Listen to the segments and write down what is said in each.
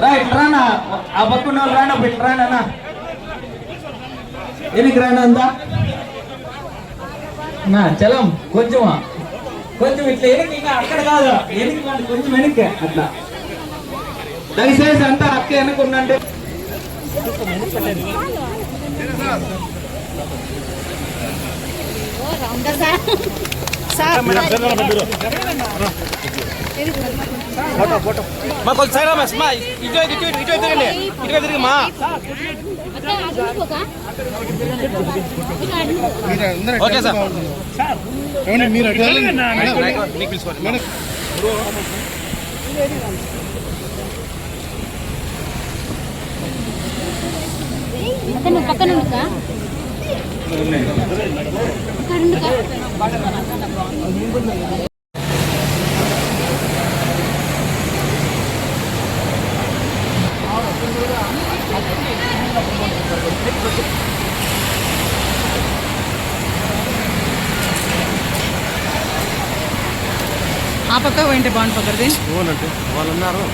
Right రానా ఆ పక్కన రానా పెట్టి రానా ఎనికి రానా అందా చలం కొంచెమా కొంచెం ఇట్లా ఎనికి ఇంకా అక్కడ కాదు ఎనికి కొంచెం వెనక్కి అట్లా దయచేసి అంతా అక్క వెనుకుండండి మా కొంచెం సైడ్ మా ఇటువైపు తిరిగి మా ఓకే సార్ మీరు పక్కన ఆ పక్క పోయింటే బాగుంది పక్కది ఓనంటే వాళ్ళు ఉన్నారు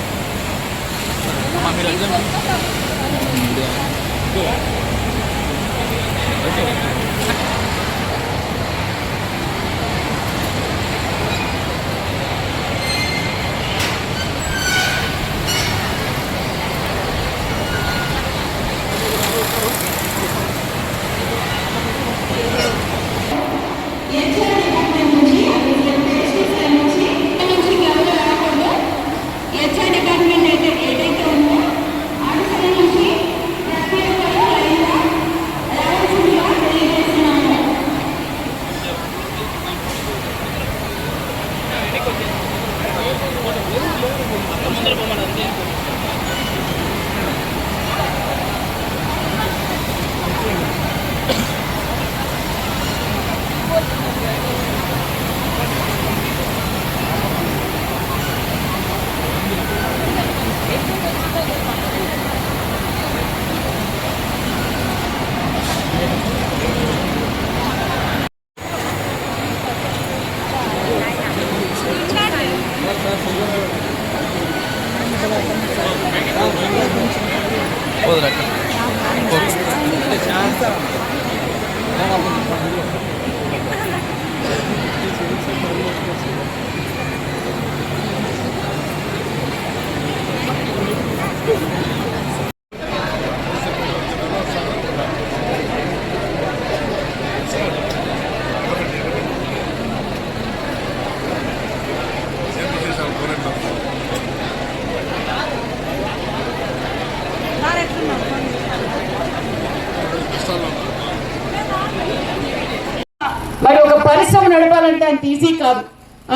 మరి ఒక పరిశ్రమ నడపాలంటే అంత ఈజీ కాదు.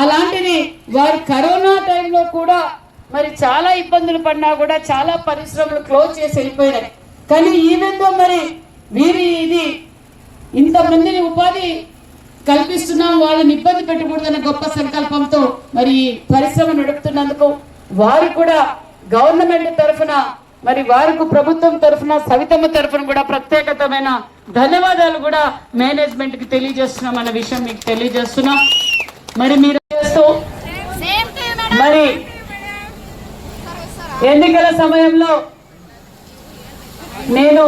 అలాంటిది వారు కరోనా టైంలో కూడా మరి చాలా ఇబ్బందులు పడినా కూడా చాలా పరిశ్రమలు క్లోజ్ చేసి వెళ్ళిపోయినాయి. కానీ ఈవెందో మరి వీరి ఇది ఇంతమందిని ఉపాధి కల్పిస్తున్నాం, వాళ్ళని ఇబ్బంది పెట్టకూడదన్న గొప్ప సంకల్పంతో మరి పరిశ్రమ నడుపుతున్నందుకు వారు కూడా గవర్నమెంట్ తరఫున మరి వారికి ప్రభుత్వం తరఫున సవితమ్మ తరఫున కూడా ప్రత్యేకమైన ధన్యవాదాలు కూడా మేనేజ్మెంట్ కి తెలియజేస్తున్నాం అన్న విషయం మీకు తెలియజేస్తున్నాం. మరి మీరు చేస్తూ మరి ఎన్నికల సమయంలో నేను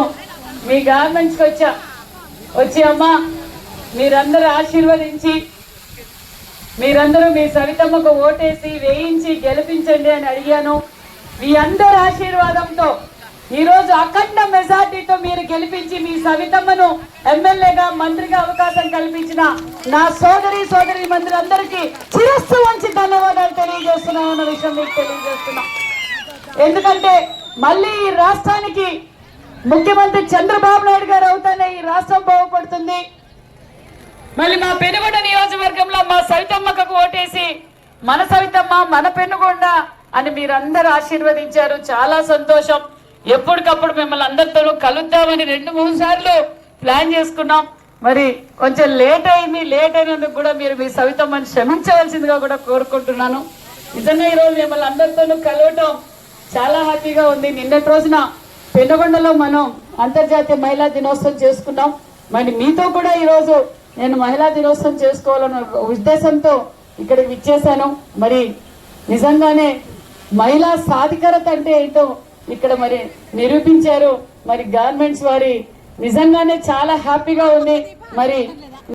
మీ గార్మెంట్స్కి వచ్చి అమ్మా మీరందరూ ఆశీర్వదించి మీరందరూ మీ సవితమ్మకు ఓటేసి వేయించి గెలిపించండి అని అడిగాను. మీ అందరి ఆశీర్వాదంతో ఈరోజు అఖండ మెజార్టీతో మీరు గెలిపించి మీ సవితమ్మను ఎమ్మెల్యేగా మంత్రిగా అవకాశం కల్పించిన నా సోదరి మంత్రులందరికీ శిరస్సు వంచి ధన్యవాదాలు తెలియజేస్తున్నాను అన్న విషయం మీకు తెలియజేస్తున్నా. ఎందుకంటే మళ్ళీ ఈ రాష్ట్రానికి ముఖ్యమంత్రి చంద్రబాబు నాయుడు గారు అవుతానే ఈ రాష్ట్రం బాగుపడుతుంది. మళ్ళీ మా పెనుగొండ నియోజకవర్గంలో మా సవితమ్మకు ఓటేసి మన సవితమ్మ మన పెనుగొండ అని మీరందరూ ఆశీర్వదించారు. చాలా సంతోషం. ఎప్పటికప్పుడు మిమ్మల్ని అందరితో కలుద్దామని 2-3 సార్లు ప్లాన్ చేసుకున్నాం. మరి కొంచెం లేట్ అయినందుకు కూడా మీరు మీ సవితమ్మని క్షమించవలసిందిగా కూడా కోరుకుంటున్నాను. నిజంగా ఈరోజు మిమ్మల్ని అందరితోనూ కలవటం చాలా హ్యాపీగా ఉంది. నిన్నటి రోజున పెనుగొండలో మనం అంతర్జాతీయ మహిళా దినోత్సవం చేసుకున్నాం. మరి మీతో కూడా ఈరోజు నేను మహిళా దినోత్సవం చేసుకోవాలన్న ఉద్దేశంతో ఇక్కడికి విచ్చేశాను. మరి నిజంగానే మహిళా సాధికారత అంటే ఏంటో ఇక్కడ మరి నిరూపించారు. మరి గవర్నమెంట్స్ వారి నిజంగానే చాలా హ్యాపీగా ఉంది. మరి